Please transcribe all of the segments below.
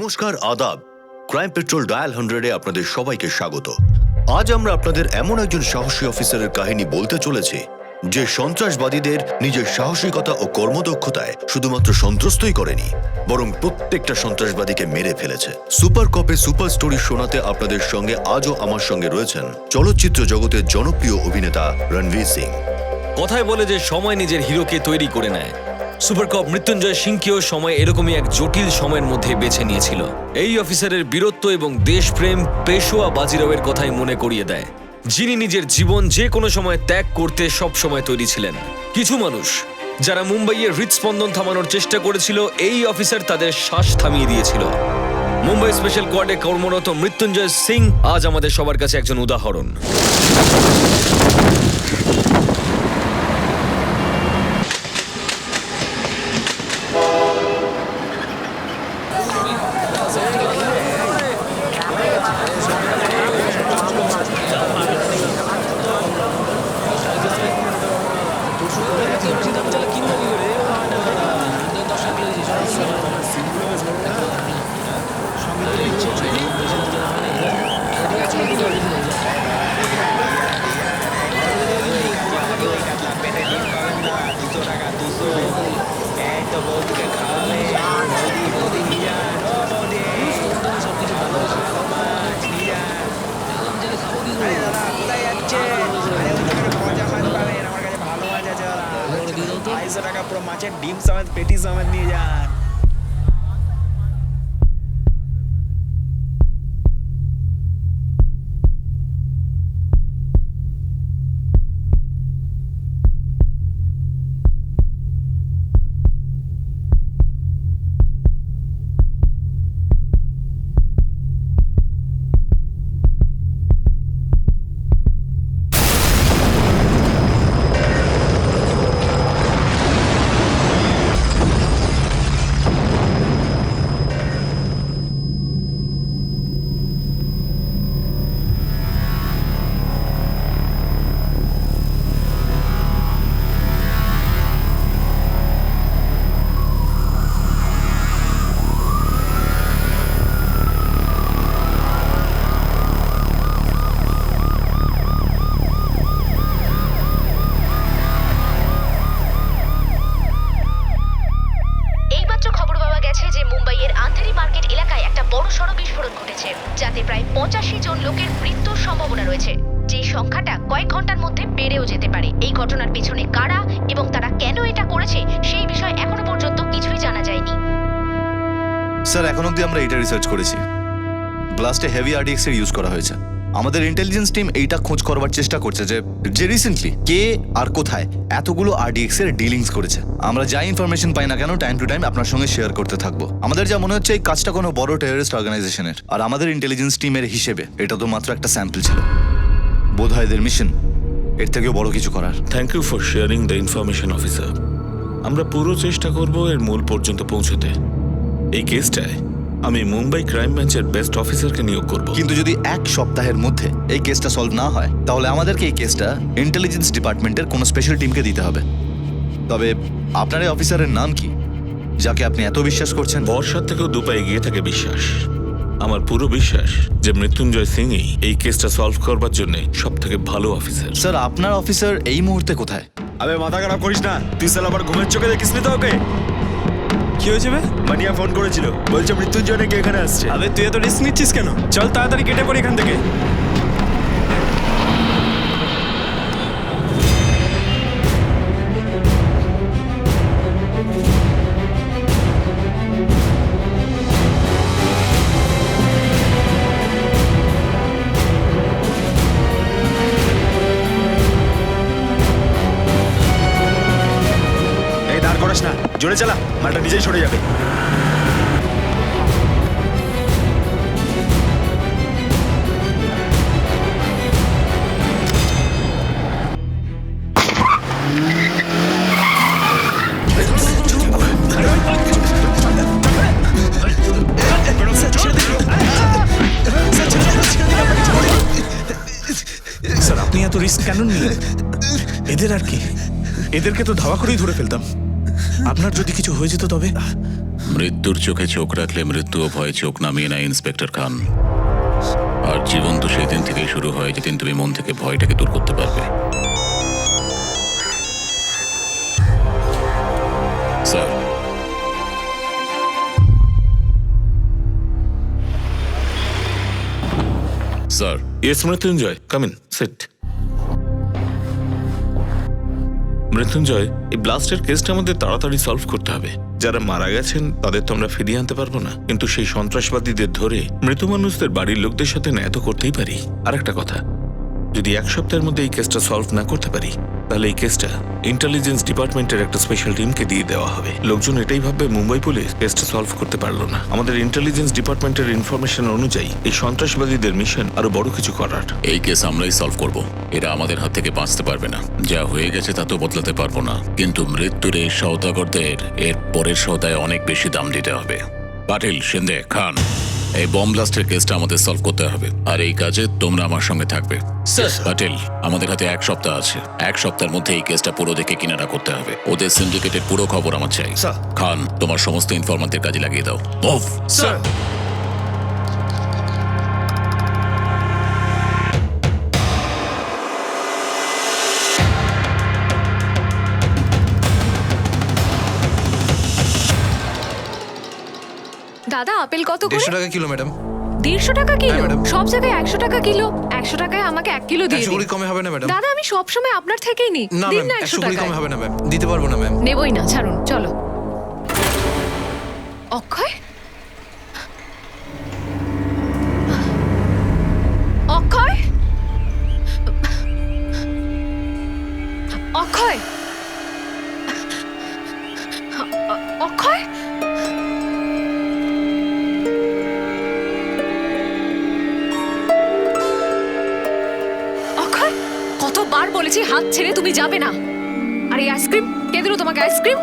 নমস্কার, আদাব। Crime petrol dial 100-এ আপনাদের সবাইকে স্বাগত। আজ আমরা আপনাদের এমন একজন সাহসী অফিসারের কাহিনী বলতে চলেছি যে সন্ত্রাসবাদীদের নিজের সাহসিকতা ও কর্মদক্ষতায় শুধুমাত্র সন্ত্রস্তই করেনি, বরং প্রত্যেকটা সন্ত্রাসবাদীকে মেরে ফেলেছে। সুপার কপে সুপার স্টোরি শোনাতে আপনাদের সঙ্গে আজও আমার সঙ্গে রয়েছেন চলচ্চিত্র জগতের জনপ্রিয় অভিনেতা রণবীর সিং। কথায় বলে যে সময় নিজের হিরোকে তৈরি করে নেয়। সুপার কপ মৃত্যুঞ্জয় সিংকেও সময় এরকমই এক জটিল সময়ের মধ্যে বেছে নিয়েছিল। এই অফিসারের বীরত্ব এবং দেশপ্রেম পেশোয়া বাজিরাওয়ের কথাই মনে করিয়ে দেয়, যিনি নিজের জীবন যে কোনো সময় ত্যাগ করতে সব সময় তৈরি ছিলেন। কিছু মানুষ যারা মুম্বাইয়ের হৃদস্পন্দন থামানোর চেষ্টা করেছিল, এই অফিসার তাদের শ্বাস থামিয়ে দিয়েছিল। মুম্বাই স্পেশাল কোয়ার্ডে কর্মরত মৃত্যুঞ্জয় সিং আজ আমাদের সবার কাছে একজন উদাহরণ। পুরো মাছের ডিম সমেত পেটি সমেত নিয়ে যান। যাতে প্রায় 85 জন লোকের মৃত্যুর সম্ভাবনা রয়েছে, যে সংখ্যাটা কয়েক ঘন্টার মধ্যে বেড়েও যেতে পারে। এই ঘটনার পেছনে কারা এবং তারা কেন এটা করেছে সেই বিষয়ে এখনো পর্যন্ত কিছুই জানা যায়নি। স্যার, এখন অবধি আমরা এটা রিসার্চ করেছি। ব্লাস্টে হেভি আরডিএক্স এর ইউজ করা হয়েছে। আমাদের ইন্টেলিজেন্স টিম এইটা খোঁজ করবার চেষ্টা করছে যে রিসেন্টলি কে আর কোথায় এতগুলো আরডিএক্স এর ডিলিংস করেছে। আমরা যা ইনফরমেশন পাই না কেন টাইম টু টাইম আপনার সঙ্গে শেয়ার করতে থাকবো। আমাদের যা মনে হচ্ছে এই কাজটা কোনো বড় টেররিস্ট অর্গানাইজেশনের, আর আমাদের ইন্টেলিজেন্স টিমের হিসেবে এটা তো মাত্র একটা স্যাম্পল ছিল। বোধহয় এদের মিশন এর থেকেও বড় কিছু করার। Thank you for sharing the information officer. আমরা পুরো চেষ্টা করব এর মূল পর্যন্ত পৌঁছতে। এই কেসটায় আমি মুম্বাই ক্রাইম ব্রাঞ্চের বেস্ট অফিসারকে নিয়োগ করব। কিন্তু যদি এক সপ্তাহের মধ্যে এই কেসটা সলভ না হয় তাহলে আমাদেরকে এই কেসটা ইন্টেলিজেন্স ডিপার্টমেন্টের কোনো স্পেশাল টিমকে দিতে হবে। তবে আপনার এই অফিসারের নাম কি, যাকে আপনি এত বিশ্বাস করছেন? বর্ষার থেকেও দুপায়ে এগিয়ে থাকে বিশ্বাস। আমার পুরো বিশ্বাস যে মৃত্যুঞ্জয় সিংই এই কেসটা সলভ করবার জন্য সব থেকে ভালো অফিসার। স্যার, আপনার অফিসার এই মুহূর্তে কোথায়? আবে মাথা খারাপ করিস না, তুই সালা আবার ঘুমের চোখে দেখিসনি তো ওকে? কি হয়েছে বে? মানিয়া ফোন করেছিল, বলছে মৃত্যুঞ্জয় নাকি এখানে আসছে। আবে তুই এত রিস্ক নিচ্ছিস কেন? চল তাড়াতাড়ি কেটে পড়ি এখান থেকে। এই দাঁড় করিস না, জোরে চালা, মালটা নিজেই সরে যাবে। এত রিস্ক কেন নিলেন? এদের আর কি, এদেরকে তো ধাওয়া করেই ধরে ফেলতাম। আপনার যদি কিছু হয়ে যেত তবে? মৃত্যুর চোখে চোখ রাখলে মৃত্যুও ভয়ে চোখ নামিয়ে নেয় ইন্সপেক্টর খান। আর জীবন তো সেই দিন থেকেই শুরু হয় যেদিন তুমি মন থেকে ভয়টাকে দূর করতে পারবে। Sir, sir, yes Mrityunjay, come in, sit. Mrityunjay, এই ব্লাস্টের কেসটা আমাদের তাড়াতাড়ি সলভ করতে হবে। যারা মারা গেছেন তাদের তো আমরা ফিরিয়ে আনতে পারবো না, কিন্তু সেই সন্ত্রাসবাদীদের ধরে মৃত মানুষদের বাড়ির লোকদের সাথে ন্যায় তো করতেই পারি। আর একটা কথা, যদি 1 সপ্তাহের মধ্যে এই কেসটা সলভ না করতে পারি, তাহলে এই কেসটা ইন্টেলিজেন্স ডিপার্টমেন্টের একটা স্পেশাল টিমকে দিয়ে দেওয়া হবে। লোকজন এটাই ভাববে মুম্বাই পুলিশ কেসটা সলভ করতে পারলো না। আমাদের ইন্টেলিজেন্স ডিপার্টমেন্টের ইনফরমেশন অনুযায়ী এই সন্ত্রাসবাদীদের মিশন আরো বড় কিছু করার। এই কেস আমরাই সলভ করব। এরা আমাদের হাত থেকে বাঁচতে পারবে না। যা হয়ে গেছে তা তো বদলাতে পারবো না, কিন্তু মৃত্যুর এই সওদাগরদের এর পরের সওদায় অনেক বেশি দাম দিতে হবে। পাটিল, শিন্দে, খান, এই বম ব্লাস্টের কেসটা আমাদের সলভ করতে হবে, আর এই কাজে তোমরা আমার সঙ্গে থাকবে। পাটিল, আমাদের হাতে 1 সপ্তাহ আছে। 1 সপ্তাহের মধ্যে এই কেসটা পুরো দেখে কিনারা করতে হবে। ওদের সিন্ডিকেটের পুরো খবর আমার চাই। খান, তোমার সমস্ত ইনফরমারদের কাজে লাগিয়ে দাও। স্যার। দাদা আপেল কত করে? 150 টাকা কিলো ম্যাডাম। 150 টাকা কিলো? হ্যাঁ, ম্যাডাম। সব জায়গায় 100 টাকা কিলো। 100 টাকায় আমাকে 1 কিলো দিয়ে 100 দিন। কুড়ি কমে হবে না ম্যাডাম। দাদা আমি সব সময় আপনার থেকেই নিই। না দিন ম্যাম, না 100 100 কুড়ি টাকা। কমে হবে না ম্যাম, দিতে পারবো না ম্যাম। নেবই না, ছাড়ুন। চলো। অক্ষয়, অক্ষয়, অক্ষয়, অক্ষয়, অক্ষয়, কতবার বলেছি হাত ছেড়ে তুমি যাবে না। আর এই আইসক্রিম কে দিল তোমাকে? আইসক্রিম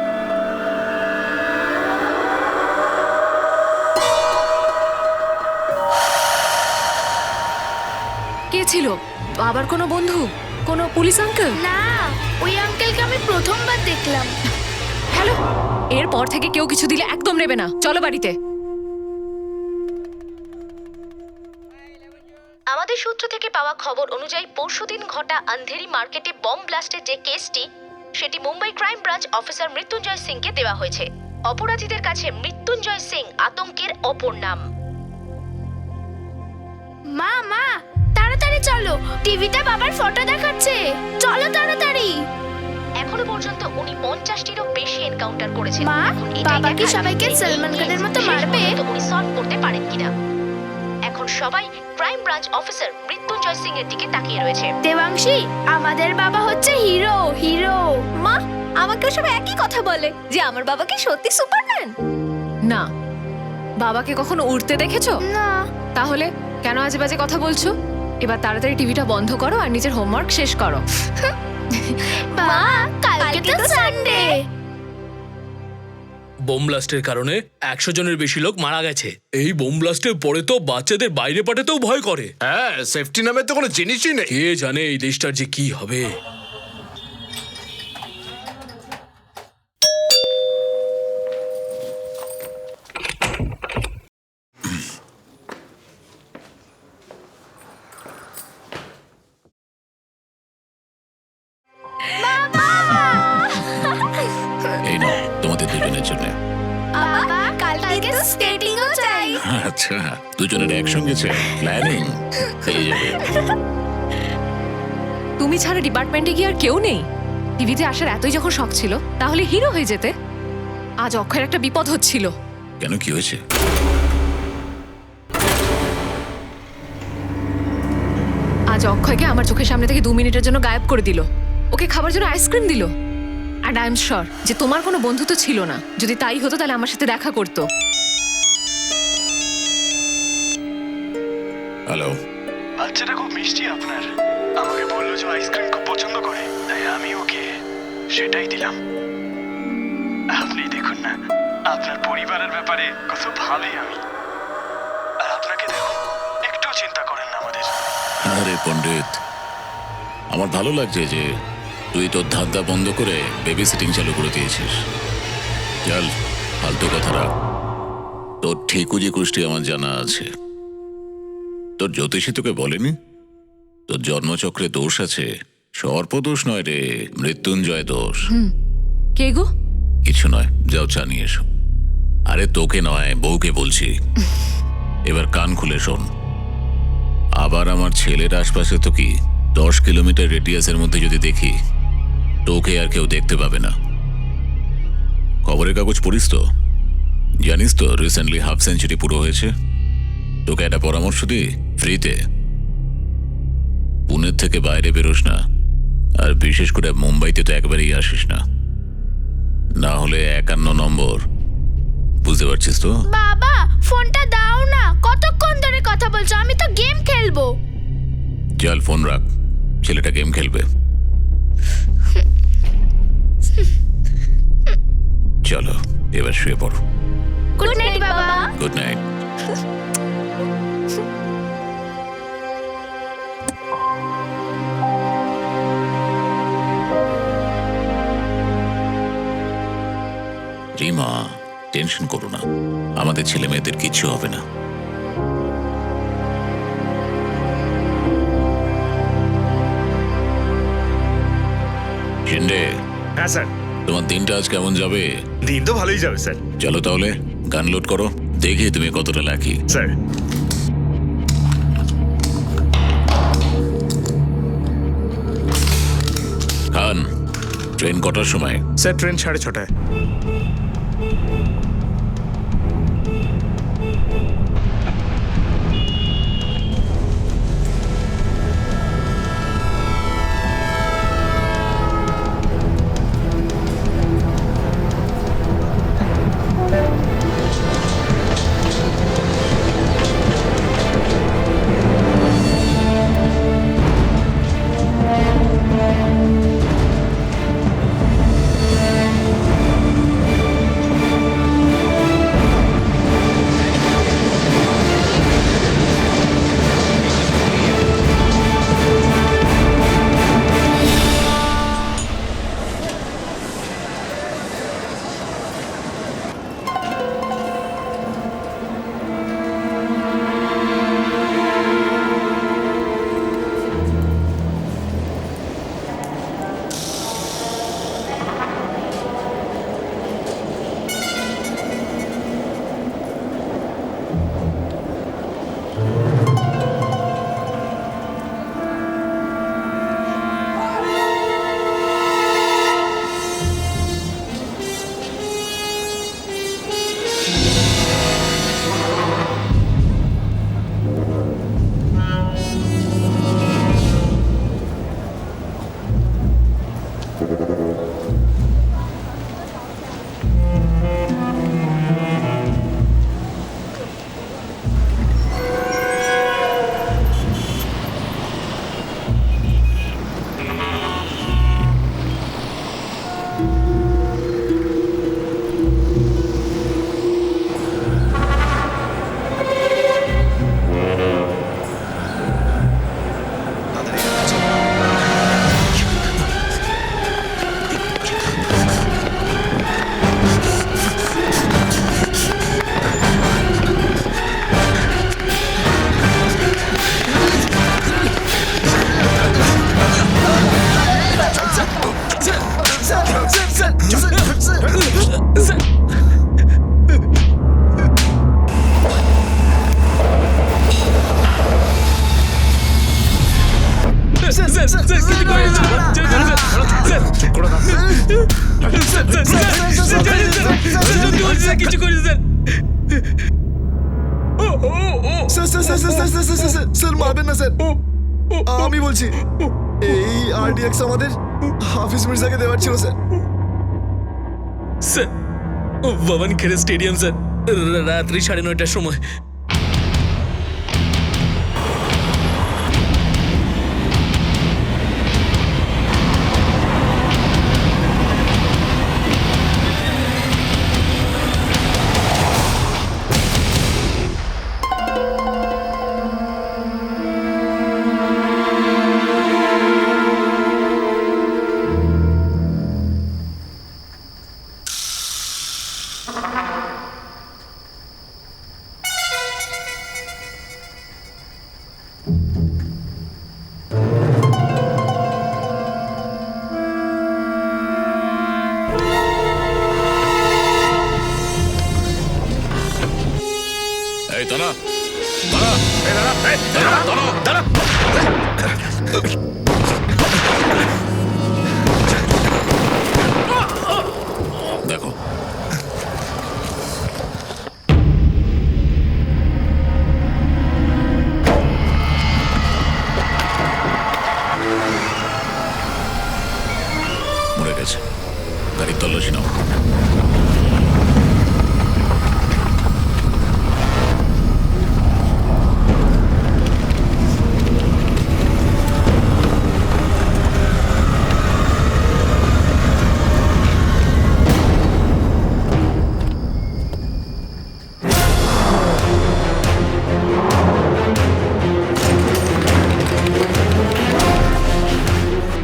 কে ছিল? বাবার কোনো বন্ধু, কোনো পুলিশ আঙ্কেল? না, ওই আঙ্কেলকে আমি প্রথমবার দেখলাম। হ্যালো, এরপর থেকে কেউ কিছু দিলে একদম নেবে না। চলো বাড়িতে। আমাদের সূত্র থেকে পাওয়া খবর অনুযায়ী পরশুদিন ঘটা আন্ধেরি মার্কেটে বম ব্লাস্টের যে কেসটি, সেটি Mumbai crime branch officer Mrityunjay সিংকে দেওয়া হয়েছে। অপরাধীদের কাছে মৃত্যুঞ্জয় সিং আতঙ্কের অপর নাম। মা মা, তাড়াতাড়ি চলো, টিভিতে বাবার ফটো দেখাচ্ছে। চলো তাড়াতাড়ি। এখনো পর্যন্ত উনি 50টিরও বেশি এনকাউন্টার করেছেন। মা, এখন এটাই বাবা কি দেখার সবাইকে যে এই সলমান খানের কেস মতো শেষ মারবে? পর্যন্ত উনি সলভ করতে পারেন কিনা। এখন সবাই crime branch officer Mrityunjay Singh এর দিকে তাকিয়ে রয়েছে। দেবাংশী, আমাদের বাবা হচ্ছে হিরো, হিরো। মা, আমাকে সব একই কথা বলে যে আমার বাবা কি সত্যি সুপারম্যান। না, বাবাকে কখনো উড়তে দেখেছো? না। তাহলে কেন আজে বাজে কথা বলছো? এবার তাড়াতাড়ি টিভিটা বন্ধ করো আর নিজের হোমওয়ার্ক শেষ করো। মা, কালকে তো সানডে। বোম ব্লাস্টের কারণে 100 জনের বেশি লোক মারা গেছে। এই বোম ব্লাস্টের পরে তো বাচ্চাদের বাইরে পাঠাতেও ভয় করে। হ্যাঁ, সেফটি নামে তো কোনো জিনিসই নেই। কে জানে এই দেশটার যে কি হবে। এই নাও তোমাদের দুজনের জন্য। বাবা, কালকে তো স্কেটিংও চাই। আচ্ছা, দুজনের একসঙ্গে চাই। প্ল্যানিং এই যাবে। তুমি ছাড়া ডিপার্টমেন্টে কি আর কেউ নেই? টিভিতে আসার এতই যখন শখ ছিল, তাহলে হিরো হয়ে যেতে। আজ অক্ষয়ের একটা বিপদ হচ্ছিল। কেন, কি হয়েছে? আজ অক্ষয়কে আমার চোখের সামনে থেকে 2 মিনিটের জন্য গায়েব করে দিল। ওকে খাবার জন্য আইসক্রিম দিল। অ্যান্ড আই এম শিওর যে তোমার কোনো বন্ধু তো ছিল না। যদি তাই হতো তাহলে আমার সাথে দেখা করতো। হ্যালো, বাচ্চাটা খুব মিষ্টি আপনার। আমাকে বললো যে আইসক্রিম খুব পছন্দ করে, তাই আমি ওকে সেটাই দিলাম। আপনি দেখুন না, আপনার পরিবারের ব্যাপারে কত ভালোই আমি। আর আপনাকে দেখুন, একটু চিন্তা করেন না আমাদের। আরে পণ্ডিত, আমার ভালো লাগছে যে তুই তোর ধান্দা বন্ধ করে বেবি সিটিং চালু করে দিয়েছিস। চল, ফালতু কথা রাখ। তোর ঠিকুজি কুষ্টি আমার জানা আছে। তোর জ্যোতিষী তোকে বলেনি তোর জন্মচক্রে দোষ আছে? সর্পদোষ নয় রে, মৃত্যুঞ্জয় দোষ। কে গো? কিছু নয়, যাও চা নিয়ে এসো। আরে তোকে নয়, বউকে বলছি। এবার কান খুলে শোন। আবার আমার ছেলের আশপাশে তো কি 10 কিলোমিটার রেডিয়াসের মধ্যে যদি দেখি, তোকে আর কেউ দেখতে পাবে না। খবরের কাগজ পড়িস তো? জানিস তো রিসেন্টলি হাফ সেঞ্চুরি পুরো হয়েছে। তোকে একটা পরামর্শ দিই, ফ্রিতে। পুনের থেকে বাইরে বেরোস না, আর বিশেষ করে মুম্বাইতে তো একবারেই আসিস না, না হলে 51 নম্বর। বুঝতে পারছিস তো? বাবা ফোনটা দাও না, কতক্ষণ ধরে কথা বলছো, আমি তো গেম খেলবো। চল ফোন রাখ, ছেলেটা গেম খেলবে। চলো এবার শুয়ে পড়ো। গুড নাইট বাবা। Good night. রিমা, টেনশন করো না, আমাদের ছেলে মেয়েদের কিচ্ছু হবে না। শিন্ডে, হ্যাঁ স্যার। তোমার দিনটা আজ কেমন যাবে? দিন তো ভালোই যাবে স্যার। চলো তাহলে গান লোড করো, দেখি তুমি কতটা লাকি। স্যার খান, ট্রেন কটার সময়? স্যার ট্রেন 6:30টায়। কিছু করি স্যার। স্যার মারবেন না স্যার, আমি বলছি এই আরডিএক্স আমাদের হাফিজ মির্জাকে দেওয়ার ছিল স্যার। স্যার ভবানী খেড়ে স্টেডিয়াম স্যার, রাত্রি 9:30টার সময়। এই দাঁড়া দাঁড়া দেখো মরে গেছে। গাড়ির তল্লাশি নাও।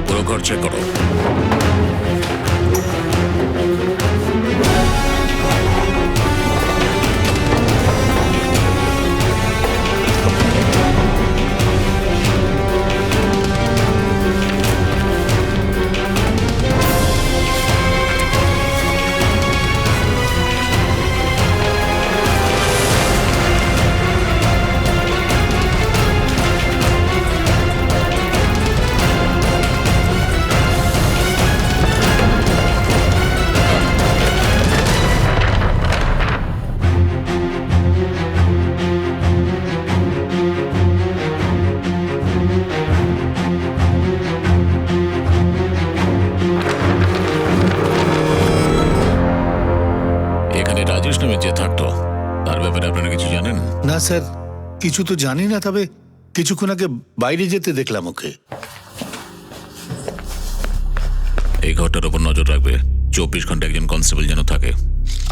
পুরো ঘর চেক করো। এখানে রাজেশ নামে যে থাকতো তার ব্যাপারে আপনারা কিছু জানেন? না স্যার, কিছু তো জানি না, তবে কিছুক্ষণ আগে বাইরে যেতে দেখলাম ওকে। এই ঘরটার উপর নজর রাখবে, 24 ঘন্টা একজন কনস্টেবল যেন থাকে।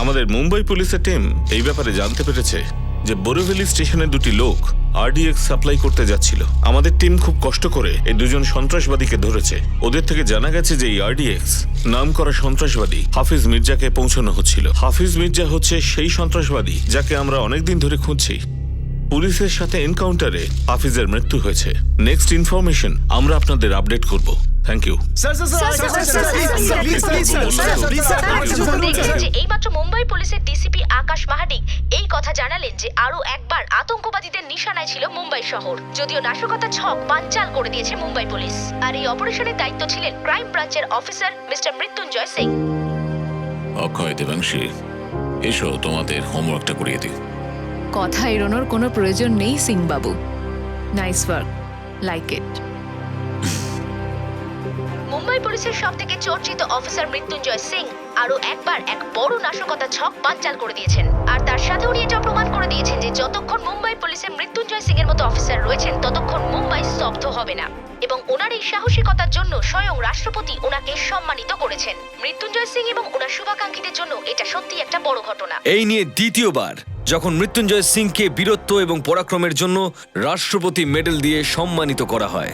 আমাদের মুম্বাই পুলিশের টিম এই ব্যাপারে জানতে পেরেছে যে বোরিভ্যালি স্টেশনে দুটি লোক আরডিএক্স সাপ্লাই করতে যাচ্ছিল। আমাদের টিম খুব কষ্ট করে এই দুজন সন্ত্রাসবাদীকে ধরেছে। ওদের থেকে জানা গেছে যে এই আরডিএক্স নাম করা সন্ত্রাসবাদী হাফিজ মির্জাকে পৌঁছানো হচ্ছিল। হাফিজ মির্জা হচ্ছে সেই সন্ত্রাসবাদী যাকে আমরা অনেকদিন ধরে খুঁজছি। পুলিশের সাথে এনকাউন্টারে হাফিজের মৃত্যু হয়েছে। নেক্সট ইনফরমেশন আমরা আপনাদের আপডেট করব। Thank you. দেখলেন যে এইমাত্র মুম্বাই পুলিশের ডিসিপি আকাশ মাহাডিক এই কথা জানালেন যে আরো একবার আতঙ্কবাদীদের নিশানায় ছিল মুম্বাই শহর। যদিও নাশকতা ছক বানচাল করে দিয়েছে মুম্বাই পুলিশ। আর এই অপারেশনের দায়িত্ব ছিলেন ক্রাইম ব্রাঞ্চের অফিসার মিস্টার মৃত্যুঞ্জয় সিং। অক্ষয়, দেবাংশী, এসো তোমাদের হোমওয়ার্কটা করিয়ে দিই। কথা এড়োনোর কোনো প্রয়োজন নেই সিং বাবু। Nice work, like it. Mumbai পুলিশের সবথেকে চর্চিত অফিসার মৃত্যুঞ্জয় সিং আরো একবার এক বড় নাশকতা ছক বানচাল করে দিয়েছেন। আর তার সাথে উনি এটা প্রমাণ করে দিয়েছেন যে যতক্ষণ মুম্বাই পুলিশে মৃত্যুঞ্জয় সিং এর মতো অফিসার রয়েছেন ততক্ষণ মুম্বাই স্তব্ধ হবে না। এবং ওনার এই সাহসিকতার জন্য স্বয়ং রাষ্ট্রপতি ওনাকে সম্মানিত করেছেন। মৃত্যুঞ্জয় সিং এবং ওনার শুভাকাঙ্ক্ষীদের জন্য এটা সত্যি একটা বড় ঘটনা। এই নিয়ে দ্বিতীয়বার যখন মৃত্যুঞ্জয় সিংকে বীরত্ব এবং পরাক্রমের জন্য রাষ্ট্রপতি মেডেল দিয়ে সম্মানিত করা হয়।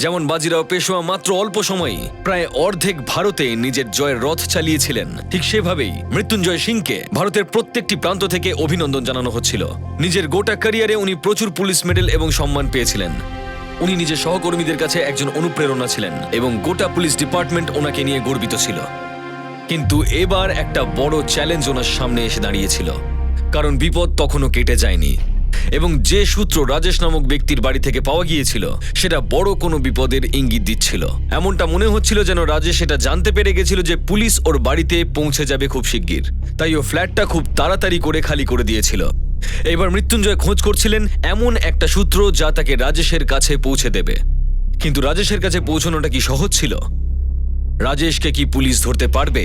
যেমন বাজিরাও পেশোয়া মাত্র অল্প সময়েই প্রায় অর্ধেক ভারতে নিজের জয়ের রথ চালিয়েছিলেন, ঠিক সেভাবেই মৃত্যুঞ্জয় সিংকে ভারতের প্রত্যেকটি প্রান্ত থেকে অভিনন্দন জানানো হচ্ছিল। নিজের গোটা ক্যারিয়ারে উনি প্রচুর পুলিশ মেডেল এবং সম্মান পেয়েছিলেন। উনি নিজের সহকর্মীদের কাছে একজন অনুপ্রেরণা ছিলেন এবং গোটা পুলিশ ডিপার্টমেন্ট ওনাকে নিয়ে গর্বিত ছিল। কিন্তু এবার একটা বড় চ্যালেঞ্জ ওনার সামনে এসে দাঁড়িয়েছিল, কারণ বিপদ তখনও কেটে যায়নি এবং যে সূত্র রাজেশ নামক ব্যক্তির বাড়ি থেকে পাওয়া গিয়েছিল সেটা বড় কোনো বিপদের ইঙ্গিত দিচ্ছিল। এমনটা মনে হচ্ছিল যেন রাজেশ এটা জানতে পেরে গেছিল যে পুলিশ ওর বাড়িতে পৌঁছে যাবে খুব শিগগির, তাই ও ফ্ল্যাটটা খুব তাড়াতাড়ি করে খালি করে দিয়েছিল। এবার মৃত্যুঞ্জয় খোঁজ করছিলেন এমন একটা সূত্র যা তাকে রাজেশের কাছে পৌঁছে দেবে। কিন্তু রাজেশের কাছে পৌঁছানোটা কি সহজ ছিল? রাজেশকে কি পুলিশ ধরতে পারবে?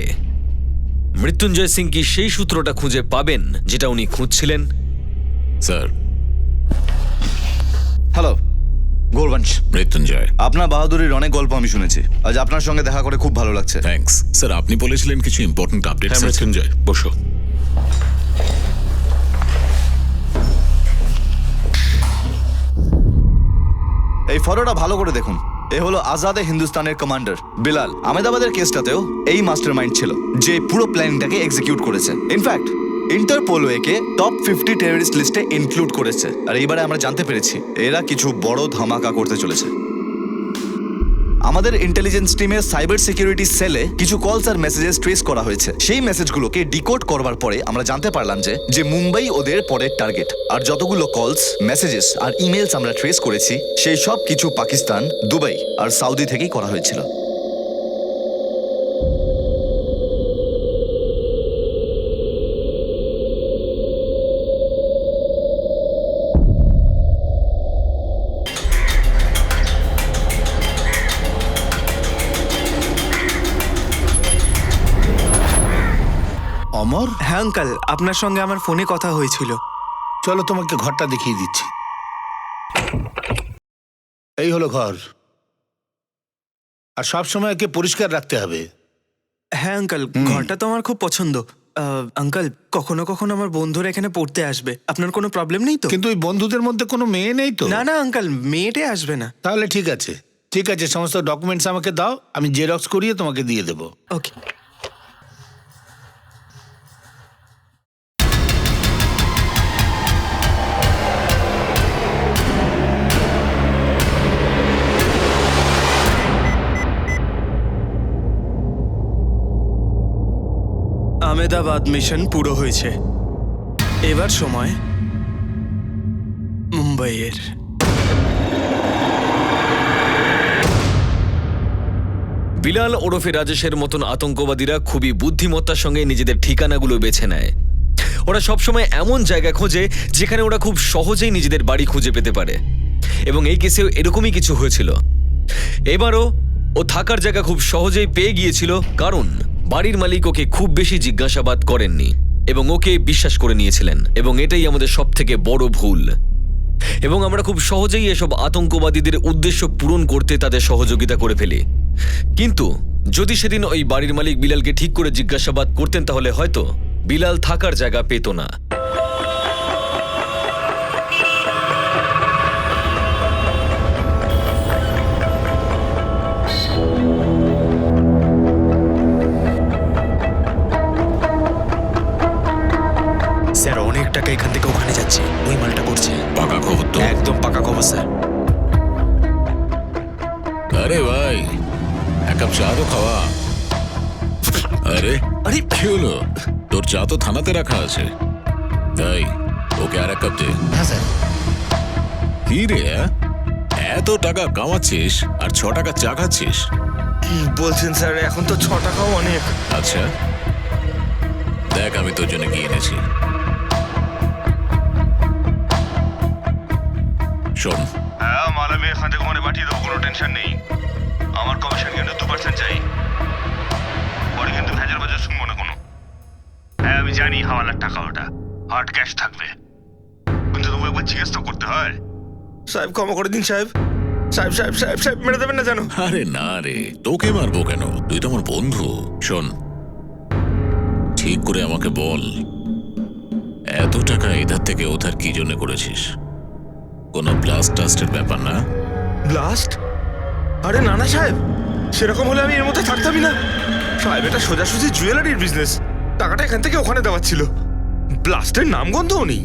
মৃত্যুঞ্জয় সিং কি সেই সূত্রটা খুঁজে পাবেন যেটা উনি খুঁজছিলেন? স্যার। হ্যালো গৌরবংশ। মৃত্যুঞ্জয়, আপনার বাহাদুরির অনেক গল্প আমি শুনেছি, আজ আপনার সঙ্গে দেখা করে খুব ভালো লাগছে। থ্যাঙ্কস। স্যার, আপনি বলেছিলেন কিছু ইম্পর্টেন্ট আপডেট। হ্যাঁ মৃত্যুঞ্জয়, বসো। এই ফটোটা ভালো করে দেখুন। এ হলো আজাদে হিন্দুস্তানের কমান্ডার বিলাল। আহমেদাবাদের কেসটাতেও এই মাস্টারমাইন্ড ছিল যে পুরো প্ল্যানিংটাকে এক্সিকিউট করেছে। ইনফ্যাক্ট ইন্টারপোল একে টপ 50 টেররিস্ট লিস্টে ইনক্লুড করেছে। আর এইবারে আমরা জানতে পেরেছি এরা কিছু বড় ধামাকা করতে চলেছে। আমাদের ইন্টেলিজেন্স টিমের সাইবার সিকিউরিটি সেলে কিছু কলস আর মেসেজেস ট্রেস করা হয়েছে। সেই মেসেজগুলোকে ডিকোড করবার পরে আমরা জানতে পারলাম যে মুম্বাই ওদের পরের টার্গেট। আর যতগুলো কলস, মেসেজেস আর ইমেলস আমরা ট্রেস করেছি সেই সব কিছু পাকিস্তান, দুবাই আর সাউদি থেকেই করা হয়েছিল। অমর, হ্যাঁ আঙ্কাল, আপনার সঙ্গে আমার ফোনে কথা হয়েছিল। চলো তোমাকে ঘরটা দেখিয়ে দিচ্ছি। এই হলো ঘর, আর সব সময় একে পরিষ্কার রাখতে হবে। হ্যাঁ আঙ্কাল, ঘরটা তো আমার খুব পছন্দ। আঙ্কাল, কখনো কখনো আমার বন্ধুরা এখানে পড়তে আসবে, আপনার কোনো প্রবলেম নেই তো? কিন্তু ওই বন্ধুদের মধ্যে কোনো মেয়ে নেই তো? না না আঙ্কাল, মেয়েটে আসবে না। তাহলে ঠিক আছে, ঠিক আছে, সমস্ত ডকুমেন্টস আমাকে দাও, আমি জেরক্স করিয়ে তোমাকে দিয়ে দেবো। ওকে। আহমেদাবাদ মিশন পুরো হয়েছে, এবার সময় মুম্বাইয়ের। বিলাল ওরফে রাজেশের মতন আতঙ্কবাদীরা খুবই বুদ্ধিমত্তার সঙ্গে নিজেদের ঠিকানাগুলো বেছে নেয়। ওরা সবসময় এমন জায়গা খোঁজে যেখানে ওরা খুব সহজেই নিজেদের বাড়ি খুঁজে পেতে পারে, এবং এই কেসেও এরকমই কিছু হয়েছিল। এবারও ও থাকার জায়গা খুব সহজেই পেয়ে গিয়েছিল, কারণ বাড়ির মালিক ওকে খুব বেশি জিজ্ঞাসাবাদ করেননি এবং ওকে বিশ্বাস করে নিয়েছিলেন, এবং এটাই আমাদের সবথেকে বড় ভুল। এবং আমরা খুব সহজেই এসব আতঙ্কবাদীদের উদ্দেশ্য পূরণ করতে তাদের সহযোগিতা করে ফেলি। কিন্তু যদি সেদিন ওই বাড়ির মালিক বিলালকে ঠিক করে জিজ্ঞাসাবাদ করতেন, তাহলে হয়তো বিলাল থাকার জায়গা পেত না। স্যার, অনেক টাকা এখান থেকে ওখানে যাচ্ছে, ওই মালটা করছে। পাকা খবর তো? একদম পাকা খবর স্যার। আরে ভাই, এক কাপ চা তো খাওয়া। আরে আরে কি হলো? তোর চা তো থানাতে রাখা আছে। তাই ওকে আর এক কাপ দে। হ্যাঁ স্যার। কি রে, এত টাকা কামাচ্ছিস আর 6 টাকা চা খাচ্ছিস? কি বলছেন স্যার, এখন তো 6 টাকাও অনেক। আচ্ছা দেখ, আমি তোর জন্য কি এনেছি। শোন, হ্যাঁ, মাল আমি এখান থেকে ওখানে পাঠিয়ে দেবো, কোনো টেনশন নেই। আমার কমিশন কিন্তু 2% চাই, পরে কিন্তু ভেজাল বাজার শুনবো না কোনো। হ্যাঁ আমি জানি হাওয়ালার টাকা ওটা হার্ড ক্যাশ থাকবে, কিন্তু তবু একবার জিজ্ঞেস তো করতে হয়। সাহেব ক্ষমা করে দিন সাহেব। সাহেব সাহেব সাহেব সাহেব মেরে দেবেন না জানো। আরে না রে, তোকে মারবো কেন? তুই তো আমার বন্ধু। শোন, ঠিক করে আমাকে বল, এত টাকা এধার থেকে ওধার কি জন্য করেছিস? কোনো ব্লাস্ট টাস্টের ব্যাপার না? ব্লাস্ট? আরে না না সাহেব, সেরকম হলে আমি এর মধ্যে থাকতামই না। সাহেব, এটা সোজাসুজি জুয়েলারির বিজনেস, টাকাটা এখান থেকে ওখানে দেওয়ার ছিল, ব্লাস্টের নামগন্ধও নেই।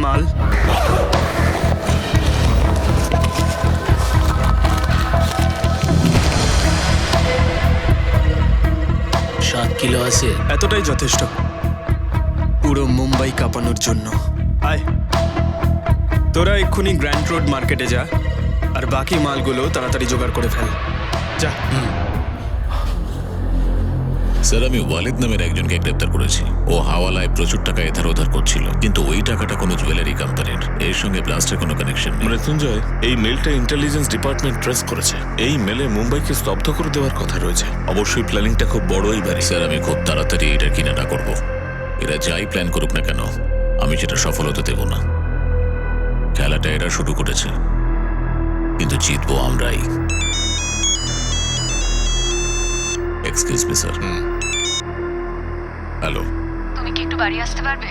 মাল 7 কিলো আছে। এতটাই যথেষ্ট পুরো মুম্বাই কাঁপানোর জন্য। আয়, তোরা এক্ষুনি গ্র্যান্ড রোড মার্কেটে যা, আর বাকি মালগুলো তাড়াতাড়ি জোগাড় করে ফেল। যা। স্যার, আমি ওয়ালিদ নামের একজনকে গ্রেপ্তার করেছি। ও হাওয়ালায় প্রচুর টাকা এধার ওধার করছিল, কিন্তু ওই টাকাটা কোনো জুয়েলারি কোম্পানির, এর সঙ্গে ব্লাস্টের কোনো কানেকশন নেই। মৃত্যুঞ্জয়, এই মেলটা ইন্টেলিজেন্স ডিপার্টমেন্ট ট্রেস করেছে। এই মেলে মুম্বাইকে স্তব্ধ করে দেওয়ার কথা রয়েছে। অবশ্যই প্ল্যানিংটা খুব বড়ই বাড়ি। স্যার, আমি খুব তাড়াতাড়ি এটা কিনাটা করব। এরা যাই প্ল্যান করুক না কেন, আমি সেটা সফল হতে দেব না। খেলাটা এরা শুরু করেছে, কিন্তু জিতবো আমরাই। Excuse me sir. হ্যালো, তুমি কি একটু বাড়ি আসতে পারবে?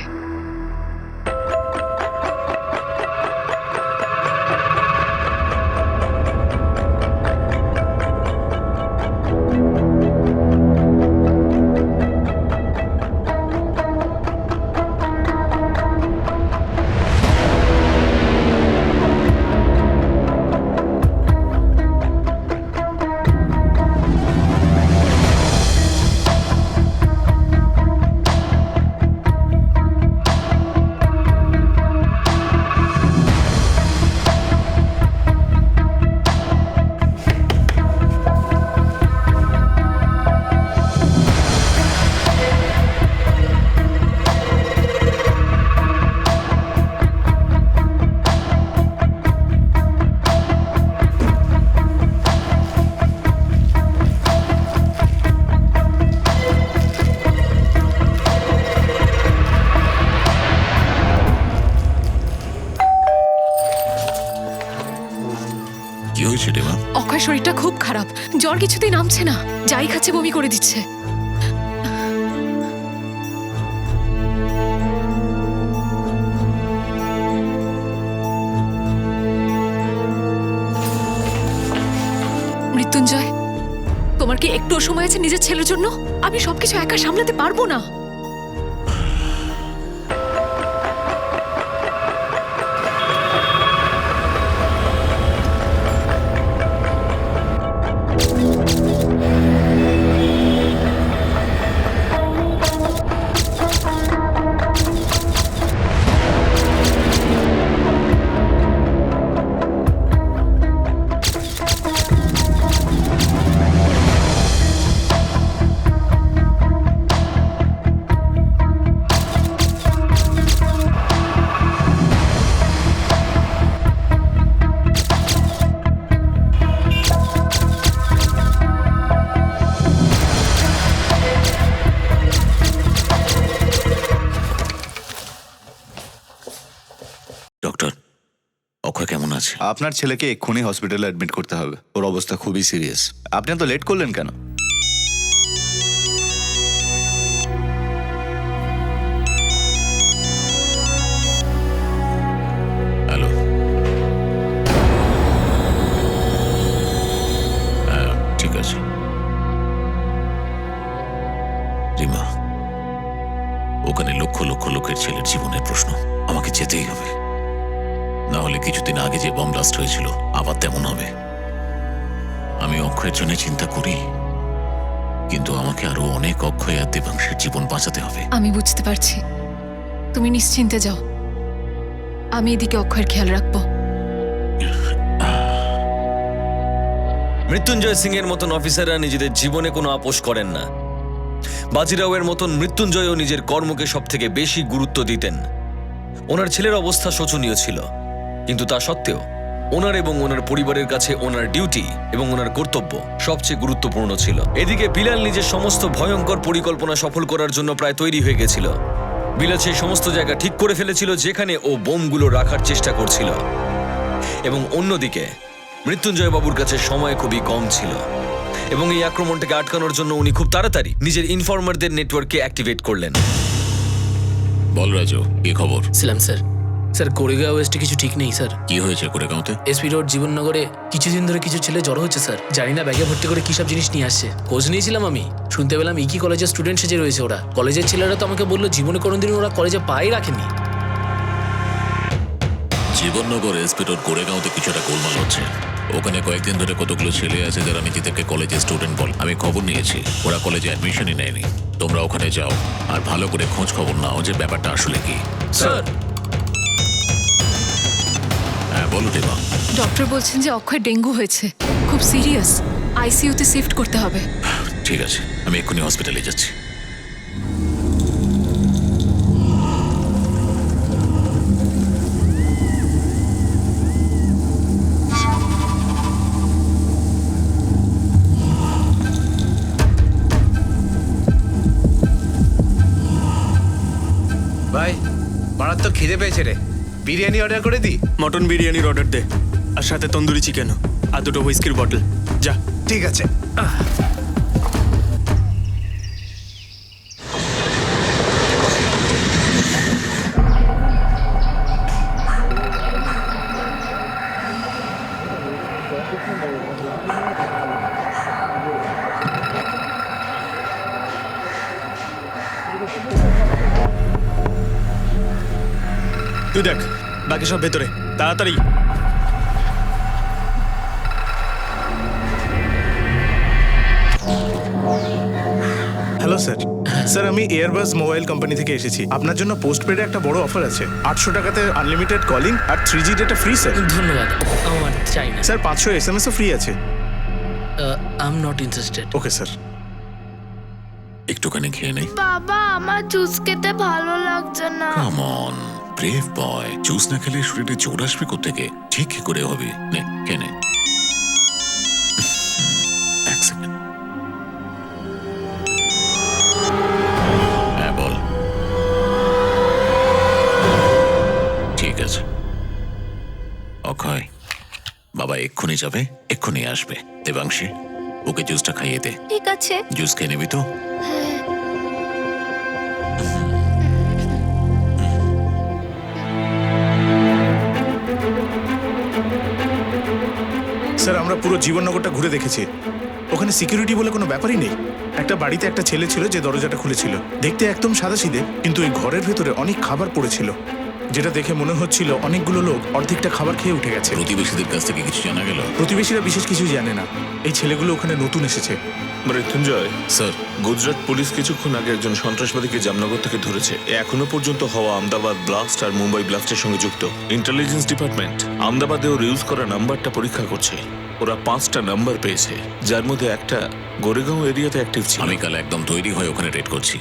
কি হয়েছে রেমা? অক্ষয় শরীরটা খুব খারাপ, জ্বর কিছুতেই নামছে না, যাই খাচ্ছে বমি করে দিচ্ছে। মৃত্যুঞ্জয়, তোমার কি একটু সময় আছে নিজের ছেলের জন্য? আমি সবকিছু একা সামলাতে পারবো না। ডক্টর, অক্ষয় কেমন আছে? আপনার ছেলেকে এক্ষুনি হসপিটালে অ্যাডমিট করতে হবে, ওর অবস্থা খুবই সিরিয়াস। আপনি এত লেট করলেন কেন? হ্যালো, হ্যাঁ ঠিক আছে। রিমা, ওখানে লক্ষ লক্ষ লোকের ছেলের জীবনের প্রশ্ন, আমাকে যেতেই হবে, না হলে কিছুদিন আগে যে বম ব্লাস্ট হয়েছিল আবার তেমন হবে। আমি অক্ষয়ের জন্য চিন্তা করি, কিন্তু আমাকে আরো অনেক অক্ষয় আর দেবাংশের জীবন বাঁচাতে হবে। আমি বুঝতে পারছি, তুমি নিশ্চিন্তে যাও, আমি এদিকে অক্ষয়ের খেয়াল রাখবো। মৃত্যুঞ্জয় সিং এর মতন অফিসাররা নিজেদের জীবনে কোনো আপোষ করেন না। বাজিরাওয়ের মতন মৃত্যুঞ্জয়ও নিজের কর্মকে সব থেকে বেশি গুরুত্ব দিতেন। ওনার ছেলের অবস্থা শোচনীয় ছিল, কিন্তু তা সত্ত্বেও ওনার এবং ওনার পরিবারের কাছে ওনার ডিউটি এবং ওনার কর্তব্য সবচেয়ে গুরুত্বপূর্ণ ছিল। এদিকে বিলাল নিজের সমস্ত ভয়ঙ্কর পরিকল্পনা সফল করার জন্য প্রায় তৈরি হয়ে গেছিল। বিলাল সেই সমস্ত জায়গা ঠিক করে ফেলেছিল যেখানে ও বোমগুলো রাখার চেষ্টা করছিল, এবং অন্যদিকে মৃত্যুঞ্জয় বাবুর কাছে সময় খুবই কম ছিল, এবং এই আক্রমণটাকে আটকানোর জন্য উনি খুব তাড়াতাড়ি নিজের ইনফরমারদের নেটওয়ার্ককে অ্যাক্টিভেট করলেন। বল রাজু, কি খবর? ছিলাম স্যার। স্যার, কোরেগাঁও ওয়েস্টে কিছু ঠিক নেই স্যার। কি হয়েছে কোরেগাঁওতে? এসপি রোড জীবননগরে কিছুদিন ধরে কিছু ছেলে জড়ো হচ্ছে স্যার। জানি না ব্যাগে ভর্তি করে কি সব জিনিস নিয়ে আসছে। খোঁজ নিয়েছিলাম আমি, শুনতে পেলাম ইকি কলেজের স্টুডেন্ট সেজে রয়েছে ওরা। কলেজের ছেলেরা তো আমাকে বললো জীবনে কোনোদিন ওরা কলেজে পাই রাখেনি। জীবননগর এসপি রোড কোরেগাঁওতে কিছুটা গোলমাল হচ্ছে। ওখানে কয়েকদিন ধরে কতগুলো ছেলে আছে যারা নিজেদেরকে কলেজের স্টুডেন্ট বল। আমি খবর নিয়েছি, ওরা কলেজে অ্যাডমিশনই নেয়নি। তোমরা ওখানে যাও আর ভালো করে খোঁজ খবর নাও যে ব্যাপারটা আসলে কি। স্যার, হ্যাঁ বলো রেমা। ডক্টর বলছেন যে অক্ষয় ডেঙ্গু হয়েছে, খুব সিরিয়াস, আইসিইউতে শিফট করতে হবে। ঠিক আছে, আমি এক্ষুনি হসপিটালে যাচ্ছি। ভাই, মারাত্মক খিদে পেয়েছে রে। বিরিয়ানি অর্ডার করে দিই? মটন বিরিয়ানির অর্ডার দে, আর সাথে তন্দুরি চিকেন আর 2টো হুইস্কির বটল। যা। ঠিক আছে। তুই দেখ, বাকি সব ভেতরে, তাড়াতাড়ি। Hello sir. স্যার আমি এয়ারবাস মোবাইল কোম্পানি থেকে এসেছি। আপনার জন্য পোস্ট পেডে একটা বড় অফার আছে। 800 টাকাতে আনলিমিটেড কলিং আর 3G ডেটা ফ্রি স্যার। ধন্যবাদ, আমার চাই না। স্যার 500 SMS ও ফ্রি আছে। I am not interested. Okay sir. একটুখানি খেয়ে নেই। বাবা আমার জুস খেতে ভালো লাগছে না। Come on brave boy, juice না খেলে শরীরে জোর আসবে কোত্থেকে? ঠিক কি করে হবে? নে খেয়ে নে। এক সেকেন্ড। হ্যাঁ বল। ঠিক আছে অক্ষয়, বাবা এক্ষুনি যাবে, এক্ষুনি আসবে। দেবাংশী, ওকে জুসটা খাইয়ে দে। ঠিক আছে। জুস খেয়ে নিবি তো? স্যার আমরা পুরো জীবননগরটা ঘুরে দেখেছি। ওখানে সিকিউরিটি বলে কোনো ব্যাপারই নেই। একটা বাড়িতে একটা ছেলে ছিল যে দরজাটা খুলেছিল। দেখতে একদম সাদাসিধে, কিন্তু ওই ঘরের ভেতরে অনেক খাবার পড়েছিল, যেটা দেখে মনে হচ্ছিল অনেকগুলো লোক অর্ধেকটা খাবার খেয়ে উঠে গেছে। প্রতিবেশীদের কাছ থেকে কিছু জানা গেল? প্রতিবেশীরা বিশেষ কিছু জানে না। এই ছেলেগুলো ওখানে নতুন এসেছে। মৃত্যুঞ্জয় স্যার, গুজরাট পুলিশ কিছুক্ষণ আগে একজন সন্ত্রাসবাদীকে জামনগর থেকে ধরেছে। এখনো পর্যন্ত হওয়া আহমেদাবাদ ব্লাস্ট আর মুম্বাই ব্লাস্টের সঙ্গে যুক্ত। ইন্টেলিজেন্স ডিপার্টমেন্ট আহমেদাবাদে ওর ইউজ করা নাম্বারটা পরীক্ষা করছে। ওরা 5টা নাম্বার পেয়েছে, যার মধ্যে একটা গোরেগাঁও এরিয়াতে অ্যাক্টিভ ছিল। আমি কাল একদম তৈরি হয়ে ওখানে রেড করছি।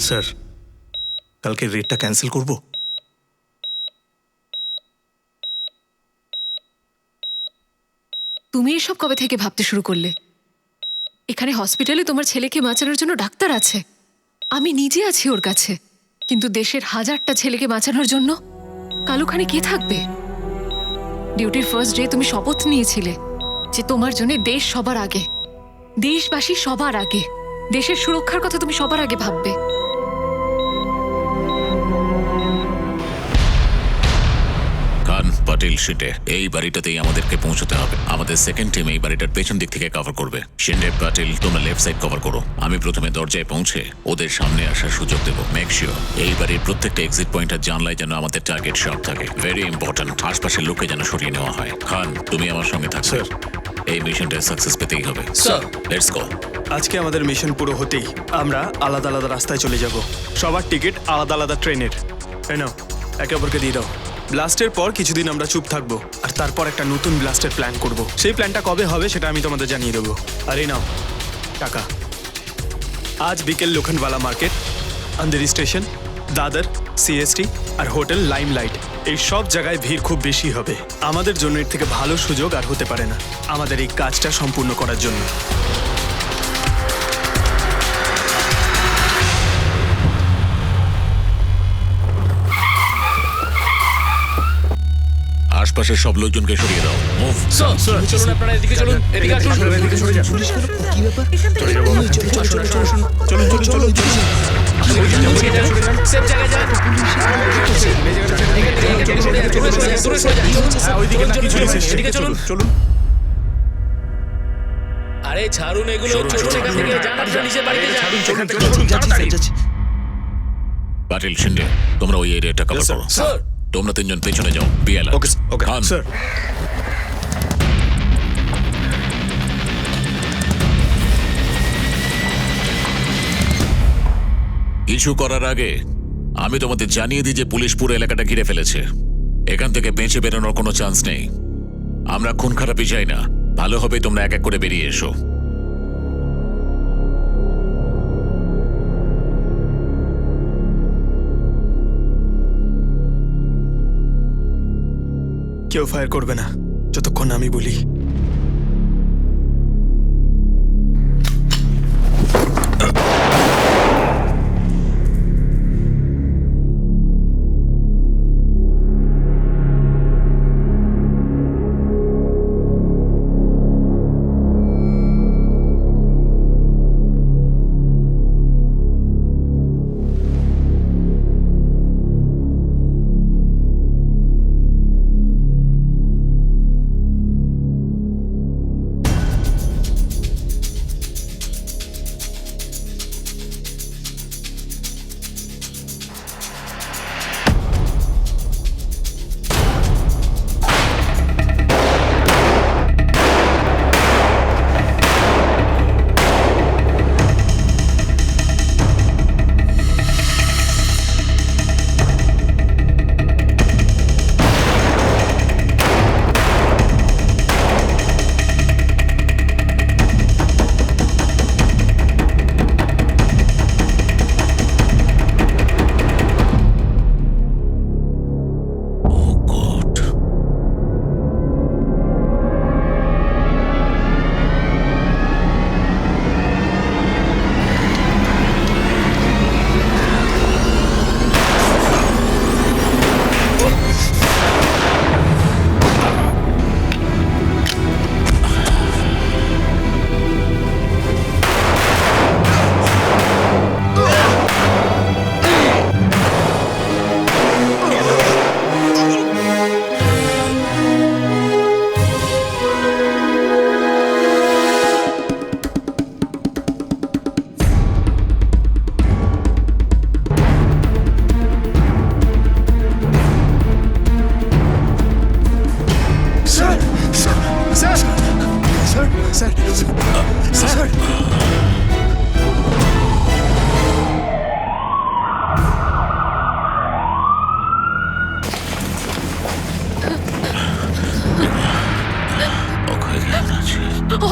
স্যার কালকে রেটটা ক্যান্সেল করব? তুমি এসব কবে থেকে ভাবতে শুরু করলে? এখানে হসপিটালে তোমার ছেলেকে বাঁচানোর জন্য ডাক্তার আছে, আমি নিজে আছি ওর কাছে, কিন্তু দেশের হাজারটা ছেলেকে বাঁচানোর জন্য কাল ওখানে কে থাকবে? ডিউটির ফার্স্ট ডে তুমি শপথ নিয়েছিলে যে তোমার জন্য দেশ সবার আগে, দেশবাসী সবার আগে, দেশের সুরক্ষার কথা তুমি সবার আগে ভাববে। খান, পাটিল, শিটে, এই বাড়িটাতেই আমাদেরকে পৌঁছতে হবে। আমাদের সেকেন্ড টিম এই বাড়িটার পেছন দিক থেকে কভার করবে। শিন্ডে, পাটিল, তোমরা লেফট সাইড কভার করো। আমি প্রথমে দরজায় পৌঁছে ওদের সামনে আসার সুযোগ দেবো। মেক শিওর এই বাড়ির প্রত্যেকটা এক্সিট পয়েন্ট আর জানলায় যেন আমাদের টার্গেট শট থাকে। Very important. আশপাশের লোককে যেন সরিয়ে নেওয়া হয়। খান, তুমি আমার সঙ্গে থাকো। স্যার। এই মিশনটা সাকসেস পেতেই হবে। স্যার। Let's go. আজকে আমাদের মিশন পুরো হতেই আমরা আলাদা আলাদা রাস্তায় চলে যাব। সবার টিকিট আলাদা আলাদা ট্রেনের। এই নাও, একে অপরকে দিয়ে দাও। ব্লাস্টের পর কিছুদিন আমরা চুপ থাকবো, আর তারপর একটা নতুন ব্লাস্টের প্ল্যান করব। সেই প্ল্যানটা কবে হবে সেটা আমি তোমাদের জানিয়ে দেবো। আর এই নাও টাকা। আজ বিকেল লোখন্ডওয়ালা মার্কেট, আন্ধেরি স্টেশন, দাদর, সিএসটি আর হোটেল লাইমলাইট, এই সব জায়গায় ভিড় খুব বেশি হবে। আমাদের জন্য এর থেকে ভালো সুযোগ আর হতে পারে না আমাদের এই কাজটা সম্পূর্ণ করার জন্য। আশপাশের সব লোকজনকে সরিয়ে দাও। মুভ। চলুন আপনারা এদিকে চলুন, এদিকে আসুন। সেফ জায়গায় যান। এদিকে চলুন। আরে ছাড়ুন এগুলো, চলুন এখান থেকে, যান আপনারা নিচের বাড়িতে যান। পাটিল, শিন্ডে, তোমরা ওই এরিয়াটা কভার করো। স্যার। তোমরা তিনজন পেছনে যাও। বিএল। ওকে ওকে খান, স্যার। কিছু করার আগে আমি তোমাদের জানিয়ে দিই যে পুলিশ পুরো এলাকাটা ঘিরে ফেলেছে। এখান থেকে বেঁচে বেরোনোর কোনো চান্স নেই। আমরা খুন খারাপি চাই না, ভালো হবে তোমরা এক এক করে বেরিয়ে এসো। কেউ ফায়ার করবে না যতক্ষণ আমি বলি।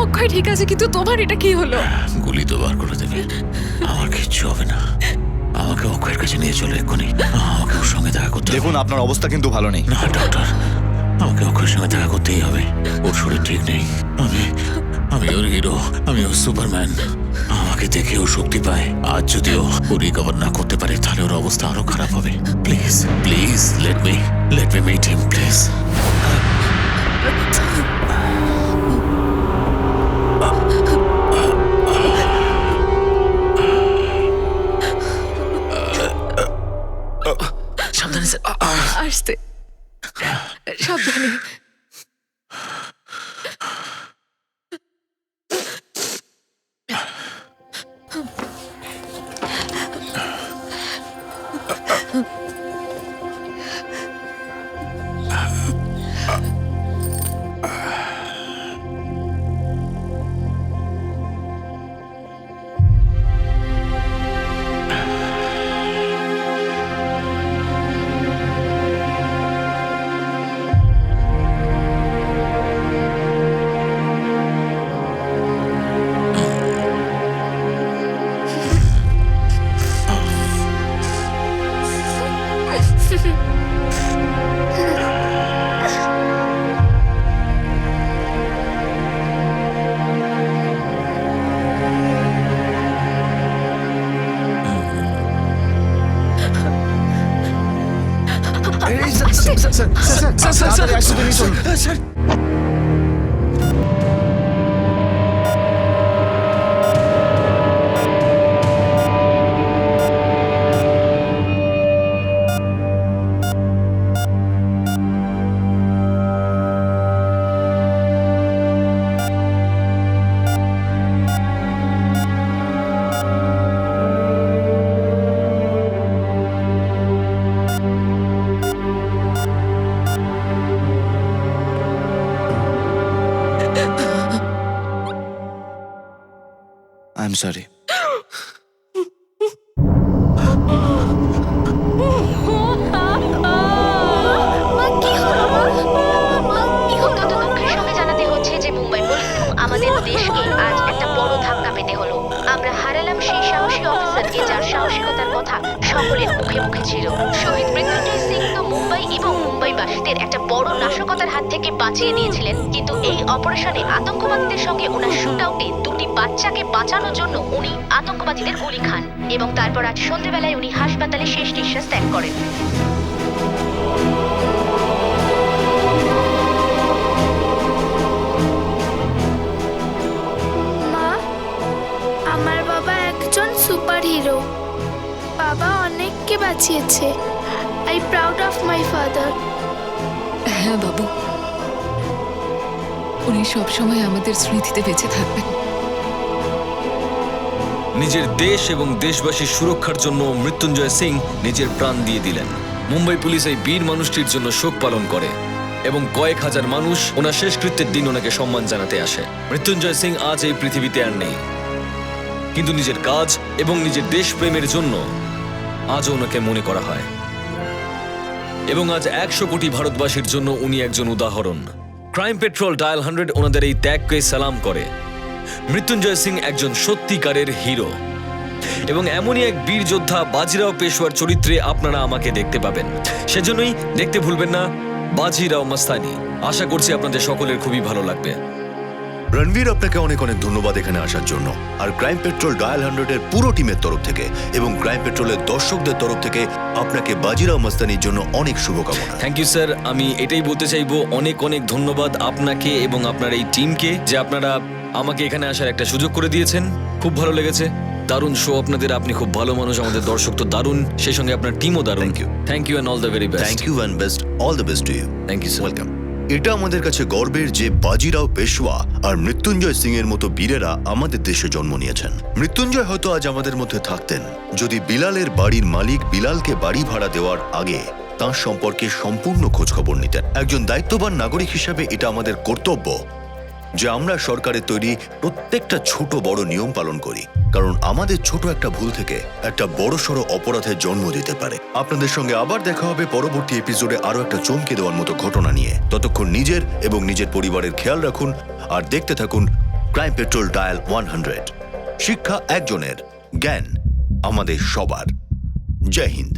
অক্ষয় ঠিক আছে, কিন্তু তোমার এটা কি হলো? গুলি তো বার করে দেবে, আমার কিচ্ছু হবে না। আমাকে অক্ষয়ের কাছে নিয়ে চলে এক্ষুনি, আমাকে ওর সঙ্গে দেখা করতে হবে। দেখুন আপনার অবস্থা কিন্তু ভালো নেই। না ডক্টর, আমাকে অক্ষয়ের সঙ্গে দেখা করতেই হবে। ওর শরীর ঠিক নেই। আমি ওর হিরো, আমি ওর সুপারম্যান। আমাকে দেখে ও শক্তি পায়। আজ যদিও ও রিকভার না করতে পারে তাহলে ওর অবস্থা আরো খারাপ হবে। Please please let me meet him please. সাবধানে স্যার। আসতে সাবধানে। I'm sorry. মা কি হলো? মা কি হলো? যে যার সাহসিকতার কথা সকলের মুখে মুখে ছিল। শহীদ মৃত্যুঞ্জয় সিং তো মুম্বাই এবং মুম্বাইবাসীদের একটা বড় নাশকতার হাত থেকে বাঁচিয়ে দিয়েছিলেন, কিন্তু এই অপারেশনে আতঙ্কবাদীদের সঙ্গে ওনার শুটআউটে দুটি বাচ্চাকে বাঁচানোর জন্য উনি আতঙ্কবাদীদের গুলি খান এবং তারপর আজ সন্ধ্যেবেলায় উনি হাসপাতালে শেষ নিঃশ্বাস ত্যাগ করেন। মা, আমার বাবা একজন সুপার হিরো। বাবা অনেককে বাঁচিয়েছে। I proud of my father. হ্যাঁ বাবু, উনি সবসময় আমাদের স্মৃতিতে বেঁচে থাকবেন। নিজের দেশ এবং দেশবাসীর সুরক্ষার জন্য মৃত্যুঞ্জয় সিং নিজের প্রাণ দিয়ে দিলেন। মুম্বাই পুলিশ এই বীর মানুষটির জন্য শোক পালন করে এবং কয়েক হাজার মানুষ ওনার শেষকৃত্যের দিন ওনাকে সম্মান জানাতে আসে। মৃত্যুঞ্জয় সিং আজ এই পৃথিবীতে আর নেই, কিন্তু নিজের কাজ এবং নিজের দেশপ্রেমের জন্য আজও ওনাকে মনে করা হয় এবং আজ 100 কোটি ভারতবাসীর জন্য উনি একজন উদাহরণ। ক্রাইম পেট্রোল ডায়াল 100 ওনাদের এই ত্যাগকে সালাম করে। মৃত্যুঞ্জয় সিং একজন সত্যিকারের হিরো এবং এমনই এক বীর যোদ্ধা বাজিরাও পেশওয়ার চরিত্রে আপনারা আমাকে দেখতে পাবেন। সেজন্যই দেখতে ভুলবেন না বাজিরাও মস্তানি। আশা করছি আপনাদের সকলের খুবই ভালো লাগবে। রণবীর, আপনাকে অনেক অনেক ধন্যবাদ এখানে আসার জন্য। আর ক্রাইম পেট্রোল ডায়াল 100-এর পুরো টিমের তরফ থেকে এবং ক্রাইম পেট্রোলের দর্শকদের তরফ থেকে আপনাকে বাজিরাও মস্তানির জন্য অনেক শুভকামনা। Thank you sir. আমি এটাই বলতে চাইবো, অনেক অনেক ধন্যবাদ আপনাকে এবং আপনার এই টিমকে যে আপনারা আমাকে এখানে আসার একটা সুযোগ করে দিয়েছেন। খুব ভালো লেগেছে। দারুণ শো আপনাদের। আপনি খুব ভালো মানুষ, আমাদের দর্শক তো দারুণ, সেই সঙ্গে আপনার টিমও দারুণ। Thank you and all the very best. Thank you and best, all the best to you. Thank you sir. Welcome. এটা আমাদের কাছে গর্বের যে বাজিরাও পেশওয়া আর মৃত্যুঞ্জয় সিং এর মতো বীরেরা আমাদের দেশে জন্ম নিয়েছেন। মৃত্যুঞ্জয় হয়তো আজ আমাদের মধ্যে থাকতেন যদি বিলালের বাড়ির মালিক বিলালকে বাড়ি ভাড়া দেওয়ার আগে তার সম্পর্কে সম্পূর্ণ খোঁজখবর নিতেন। একজন দায়িত্ববান নাগরিক হিসেবে এটা আমাদের কর্তব্য যে আমরা সরকারের তৈরি প্রত্যেকটা ছোট বড় নিয়ম পালন করি, কারণ আমাদের ছোট একটা ভুল থেকে একটা বড়সড় অপরাধের জন্ম দিতে পারে। আপনাদের সঙ্গে আবার দেখা হবে পরবর্তী এপিসোডে আরো একটা চমকে দেওয়ার মতো ঘটনা নিয়ে। ততক্ষণ নিজের এবং নিজের পরিবারের খেয়াল রাখুন আর দেখতে থাকুন ক্রাইম পেট্রোল ডায়াল 100। শিক্ষা একজনের, জ্ঞান আমাদের সবার। জয় হিন্দ।